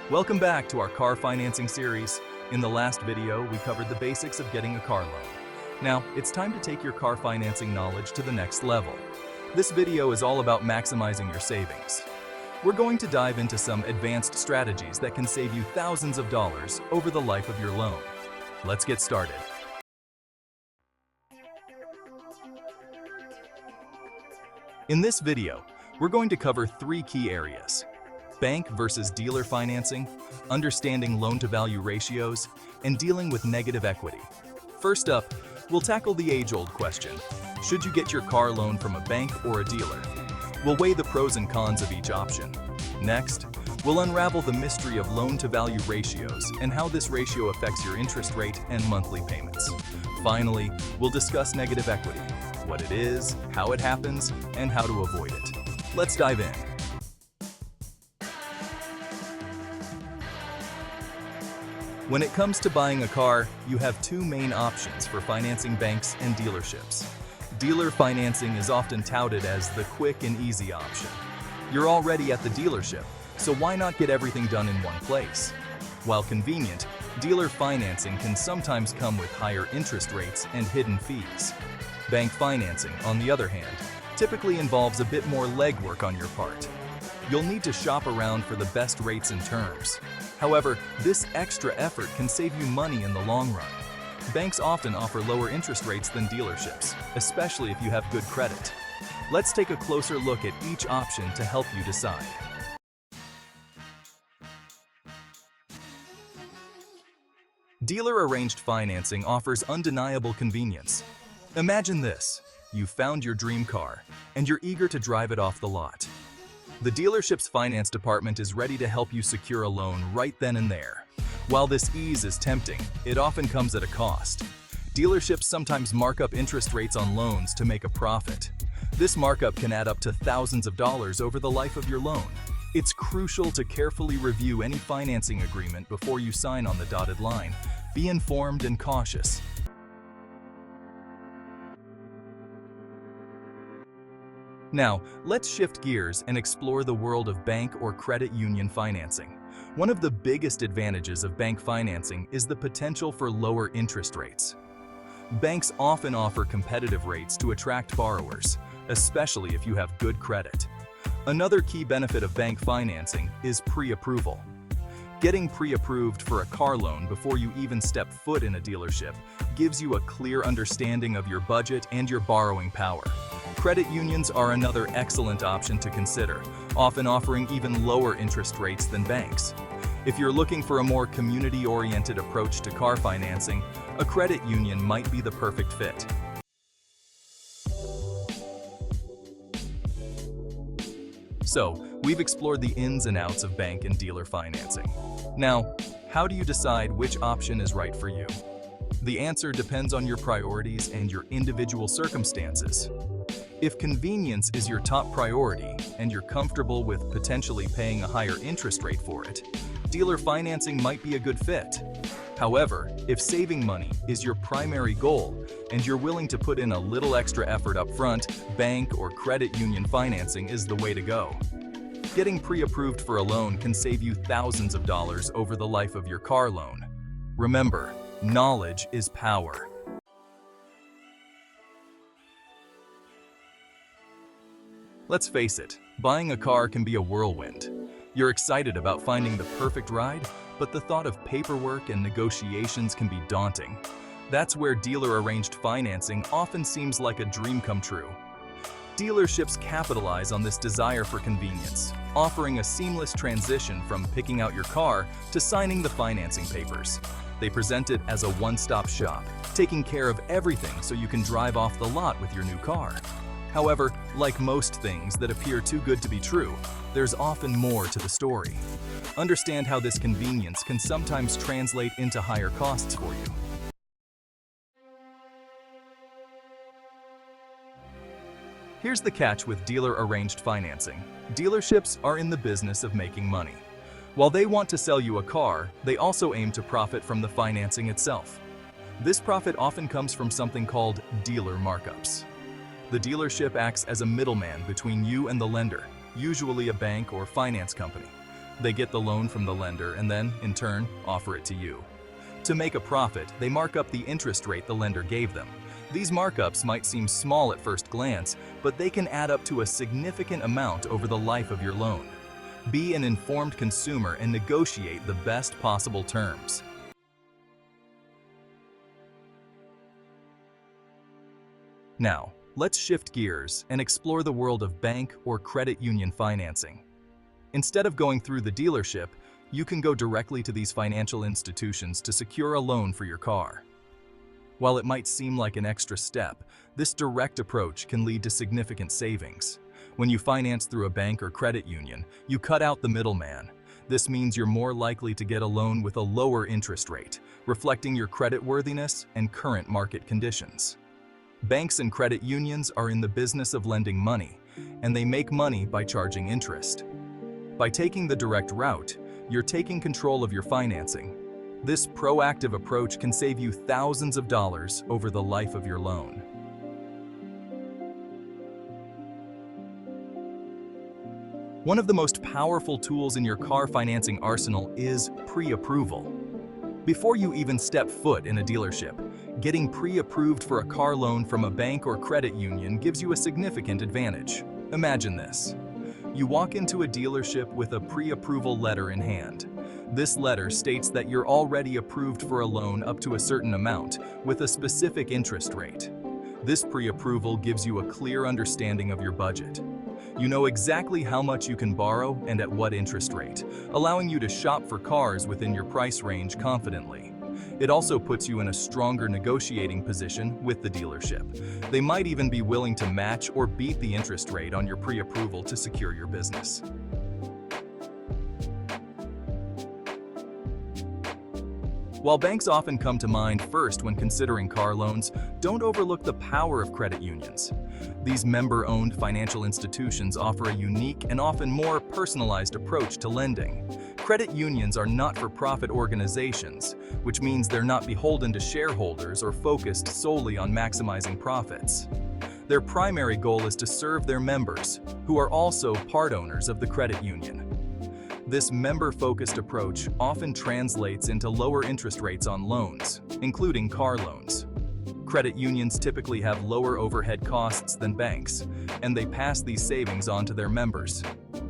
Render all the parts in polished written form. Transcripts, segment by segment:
Welcome back to our car financing series. In the last video, we covered the basics of getting a car loan. Now, it's time to take your car financing knowledge to the next level. This video is all about maximizing your savings. We're going to dive into some advanced strategies that can save you thousands of dollars over the life of your loan. Let's get started. In this video, we're going to cover three key areas: bank versus dealer financing, understanding loan-to-value ratios, and dealing with negative equity. First up, we'll tackle the age-old question: should you get your car loan from a bank or a dealer? We'll weigh the pros and cons of each option. Next, we'll unravel the mystery of loan-to-value ratios and how this ratio affects your interest rate and monthly payments. Finally, we'll discuss negative equity, what it is, how it happens, and how to avoid it. Let's dive in. When it comes to buying a car, you have two main options for financing: banks and dealerships. Dealer financing is often touted as the quick and easy option. You're already at the dealership, so why not get everything done in one place? While convenient, dealer financing can sometimes come with higher interest rates and hidden fees. Bank financing, on the other hand, typically involves a bit more legwork on your part. You'll need to shop around for the best rates and terms. However, this extra effort can save you money in the long run. Banks often offer lower interest rates than dealerships, especially if you have good credit. Let's take a closer look at each option to help you decide. Dealer-arranged financing offers undeniable convenience. Imagine this: you've found your dream car, and you're eager to drive it off the lot. The dealership's finance department is ready to help you secure a loan right then and there. While this ease is tempting, it often comes at a cost. Dealerships sometimes mark up interest rates on loans to make a profit. This markup can add up to thousands of dollars over the life of your loan. It's crucial to carefully review any financing agreement before you sign on the dotted line. Be informed and cautious. Now, let's shift gears and explore the world of bank or credit union financing. One of the biggest advantages of bank financing is the potential for lower interest rates. Banks often offer competitive rates to attract borrowers, especially if you have good credit. Another key benefit of bank financing is pre-approval. Getting pre-approved for a car loan before you even step foot in a dealership gives you a clear understanding of your budget and your borrowing power. Credit unions are another excellent option to consider, often offering even lower interest rates than banks. If you're looking for a more community-oriented approach to car financing, a credit union might be the perfect fit. So, we've explored the ins and outs of bank and dealer financing. Now, how do you decide which option is right for you? The answer depends on your priorities and your individual circumstances. If convenience is your top priority and you're comfortable with potentially paying a higher interest rate for it, dealer financing might be a good fit. However, if saving money is your primary goal and you're willing to put in a little extra effort up front, bank or credit union financing is the way to go. Getting pre-approved for a loan can save you thousands of dollars over the life of your car loan. Remember, knowledge is power. Let's face it, buying a car can be a whirlwind. You're excited about finding the perfect ride, but the thought of paperwork and negotiations can be daunting. That's where dealer-arranged financing often seems like a dream come true. Dealerships capitalize on this desire for convenience, offering a seamless transition from picking out your car to signing the financing papers. They present it as a one-stop shop, taking care of everything so you can drive off the lot with your new car. However, like most things that appear too good to be true, there's often more to the story. Understand how this convenience can sometimes translate into higher costs for you. Here's the catch with dealer-arranged financing. Dealerships are in the business of making money. While they want to sell you a car, they also aim to profit from the financing itself. This profit often comes from something called dealer markups. The dealership acts as a middleman between you and the lender, usually a bank or finance company. They get the loan from the lender and then, in turn, offer it to you. To make a profit, they mark up the interest rate the lender gave them. These markups might seem small at first glance, but they can add up to a significant amount over the life of your loan. Be an informed consumer and negotiate the best possible terms. Now, let's shift gears and explore the world of bank or credit union financing. Instead of going through the dealership, you can go directly to these financial institutions to secure a loan for your car. While it might seem like an extra step, this direct approach can lead to significant savings. When you finance through a bank or credit union, you cut out the middleman. This means you're more likely to get a loan with a lower interest rate, reflecting your creditworthiness and current market conditions. Banks and credit unions are in the business of lending money, and they make money by charging interest. By taking the direct route, you're taking control of your financing. This proactive approach can save you thousands of dollars over the life of your loan. One of the most powerful tools in your car financing arsenal is pre-approval. Before you even step foot in a dealership, getting pre-approved for a car loan from a bank or credit union gives you a significant advantage. Imagine this. You walk into a dealership with a pre-approval letter in hand. This letter states that you're already approved for a loan up to a certain amount, with a specific interest rate. This pre-approval gives you a clear understanding of your budget. You know exactly how much you can borrow and at what interest rate, allowing you to shop for cars within your price range confidently. It also puts you in a stronger negotiating position with the dealership. They might even be willing to match or beat the interest rate on your pre-approval to secure your business. While banks often come to mind first when considering car loans, don't overlook the power of credit unions. These member-owned financial institutions offer a unique and often more personalized approach to lending. Credit unions are not-for-profit organizations, which means they're not beholden to shareholders or focused solely on maximizing profits. Their primary goal is to serve their members, who are also part owners of the credit union. This member-focused approach often translates into lower interest rates on loans, including car loans. Credit unions typically have lower overhead costs than banks, and they pass these savings on to their members.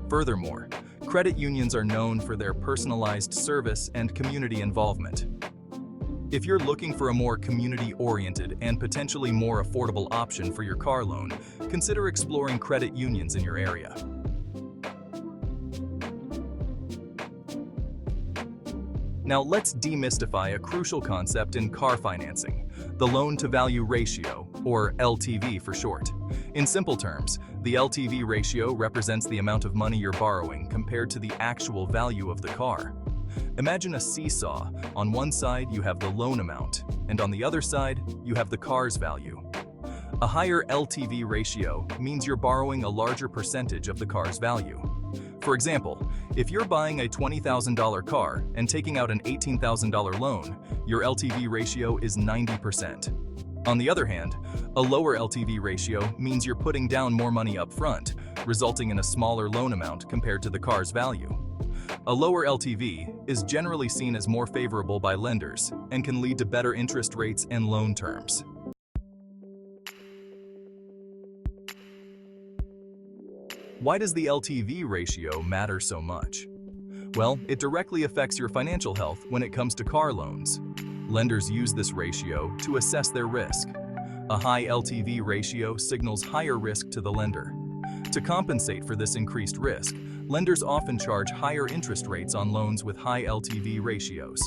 Furthermore, credit unions are known for their personalized service and community involvement. If you're looking for a more community-oriented and potentially more affordable option for your car loan, consider exploring credit unions in your area. Now let's demystify a crucial concept in car financing, the loan-to-value ratio, or LTV for short. In simple terms, the LTV ratio represents the amount of money you're borrowing compared to the actual value of the car. Imagine a seesaw. On one side you have the loan amount, and on the other side you have the car's value. A higher LTV ratio means you're borrowing a larger percentage of the car's value. For example, if you're buying a $20,000 car and taking out an $18,000 loan, your LTV ratio is 90%. On the other hand, a lower LTV ratio means you're putting down more money up front, resulting in a smaller loan amount compared to the car's value. A lower LTV is generally seen as more favorable by lenders and can lead to better interest rates and loan terms. Why does the LTV ratio matter so much? Well, it directly affects your financial health when it comes to car loans. Lenders use this ratio to assess their risk. A high LTV ratio signals higher risk to the lender. To compensate for this increased risk, lenders often charge higher interest rates on loans with high LTV ratios.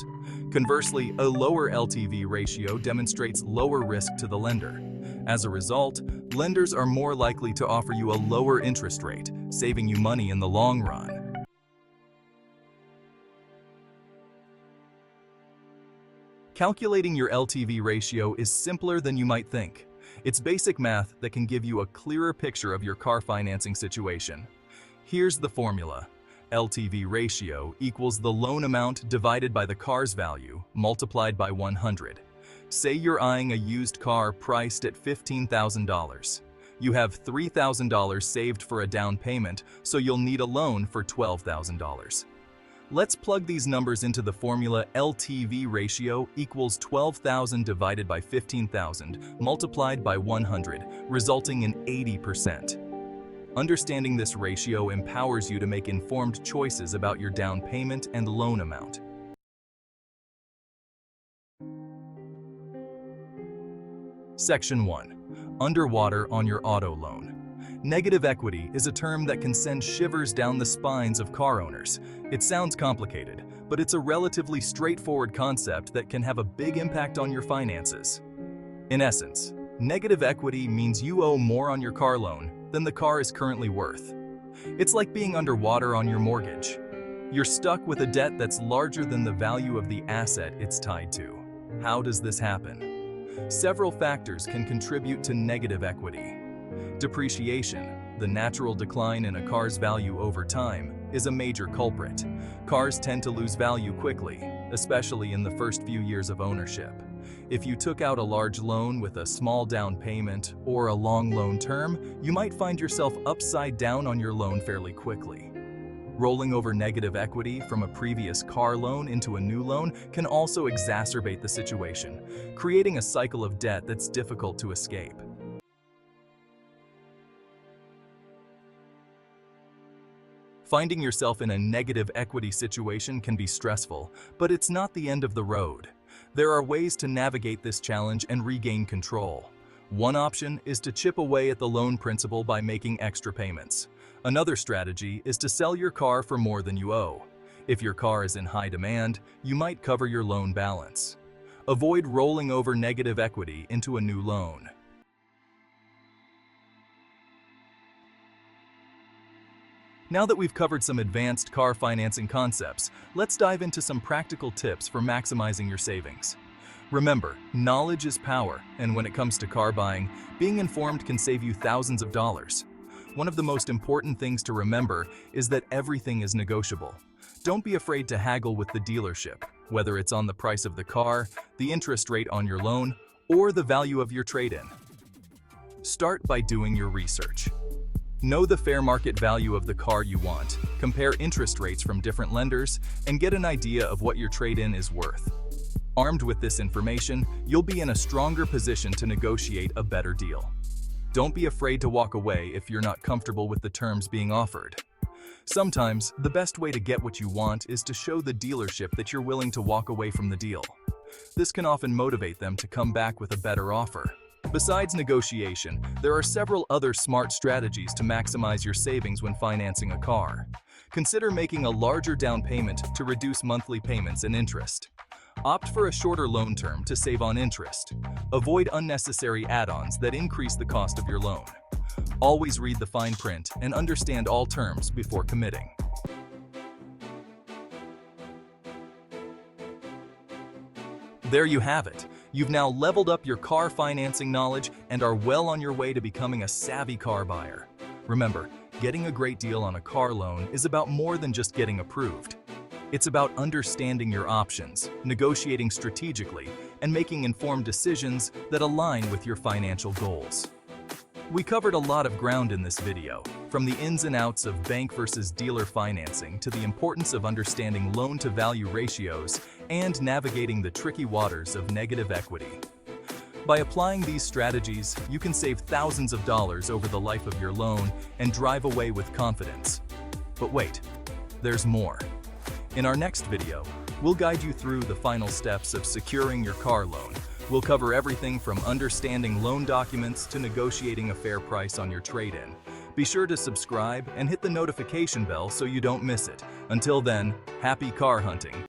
Conversely, a lower LTV ratio demonstrates lower risk to the lender. As a result, lenders are more likely to offer you a lower interest rate, saving you money in the long run. Calculating your LTV ratio is simpler than you might think. It's basic math that can give you a clearer picture of your car financing situation. Here's the formula. LTV ratio equals the loan amount divided by the car's value multiplied by 100. Say you're eyeing a used car priced at $15,000. You have $3,000 saved for a down payment, so you'll need a loan for $12,000. Let's plug these numbers into the formula. LTV ratio equals 12,000 divided by 15,000 multiplied by 100, resulting in 80%. Understanding this ratio empowers you to make informed choices about your down payment and loan amount. Section 1. Underwater on your auto loan. Negative equity is a term that can send shivers down the spines of car owners. It sounds complicated, but it's a relatively straightforward concept that can have a big impact on your finances. In essence, negative equity means you owe more on your car loan than the car is currently worth. It's like being underwater on your mortgage. You're stuck with a debt that's larger than the value of the asset it's tied to. How does this happen? Several factors can contribute to negative equity. Depreciation, the natural decline in a car's value over time, is a major culprit. Cars tend to lose value quickly, especially in the first few years of ownership. If you took out a large loan with a small down payment or a long loan term, you might find yourself upside down on your loan fairly quickly. Rolling over negative equity from a previous car loan into a new loan can also exacerbate the situation, creating a cycle of debt that's difficult to escape. Finding yourself in a negative equity situation can be stressful, but it's not the end of the road. There are ways to navigate this challenge and regain control. One option is to chip away at the loan principal by making extra payments. Another strategy is to sell your car for more than you owe. If your car is in high demand, you might cover your loan balance. Avoid rolling over negative equity into a new loan. Now that we've covered some advanced car financing concepts, let's dive into some practical tips for maximizing your savings. Remember, knowledge is power, and when it comes to car buying, being informed can save you thousands of dollars. One of the most important things to remember is that everything is negotiable. Don't be afraid to haggle with the dealership, whether it's on the price of the car, the interest rate on your loan, or the value of your trade-in. Start by doing your research. Know the fair market value of the car you want, compare interest rates from different lenders, and get an idea of what your trade-in is worth. Armed with this information, you'll be in a stronger position to negotiate a better deal. Don't be afraid to walk away if you're not comfortable with the terms being offered. Sometimes, the best way to get what you want is to show the dealership that you're willing to walk away from the deal. This can often motivate them to come back with a better offer. Besides negotiation, there are several other smart strategies to maximize your savings when financing a car. Consider making a larger down payment to reduce monthly payments and interest. Opt for a shorter loan term to save on interest. Avoid unnecessary add-ons that increase the cost of your loan. Always read the fine print and understand all terms before committing. There you have it. You've now leveled up your car financing knowledge and are well on your way to becoming a savvy car buyer. Remember, getting a great deal on a car loan is about more than just getting approved. It's about understanding your options, negotiating strategically, and making informed decisions that align with your financial goals. We covered a lot of ground in this video, from the ins and outs of bank versus dealer financing to the importance of understanding loan-to-value ratios and navigating the tricky waters of negative equity. By applying these strategies, you can save thousands of dollars over the life of your loan and drive away with confidence. But wait, there's more. In our next video, we'll guide you through the final steps of securing your car loan. We'll cover everything from understanding loan documents to negotiating a fair price on your trade-in. Be sure to subscribe and hit the notification bell so you don't miss it. Until then, happy car hunting!